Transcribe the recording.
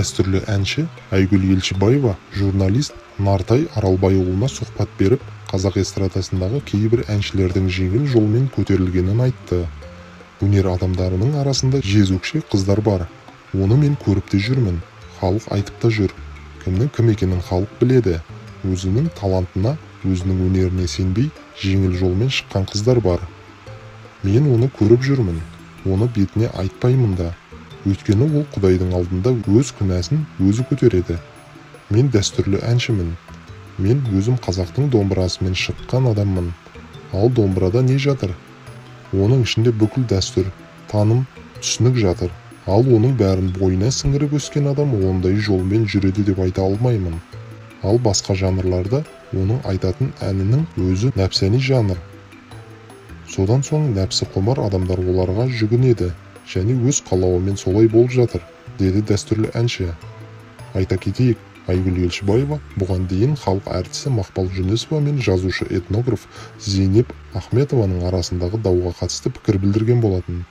дәстүрлі әнші Айгүл Елшібаева журналист Нартай Аралбайұлына сұхбат беріп, қазақ эстрадасындағы кейбір әншілердің жеңіл жолмен көтерілгенін айтты. Өнер адамдарының арасында жезөкше қыздар бар. Оны мен көріп те жүрмін. Халық айтып та жүр. Кімнің кім екенін халық біледі. Өзінің талантына, өзінің өнеріне сенбей, жеңіл жолмен шыққан қыздар бар. Мен оны көріп жүрмін. Оны бетіне айтпаймын да. Өйткені ол Құдайдың алдында өз күнәсін өзі көтереді. Мен дәстүрлі әншімін. Мен өзім қазақтың домбырасымен шыққан адаммын. Ал домбырада не жатыр? Оның ішінде бүкіл дәстүр, таным, түсінік жатыр. Ал оның бәрін бойына сіңіріп өскен адам ондай жолмен жүреді деп айта алмаймын. Ал басқа жанрларда оның айтатын әнінің өзі нәпсәни жанр. Содан соң нәпсі құмар адамдар оларға жүгінеді, және өз қалауымен солай болып жатыр, деді дәстүрлі әнші. Айта кетейік, Айгүл Елшібаева бұған дейін халық әртісі Мақпал Жүнісова мен жазушы этнограф Зейнеп Ахметованың арасындағы дауға қатысты пікір білдірген болатын.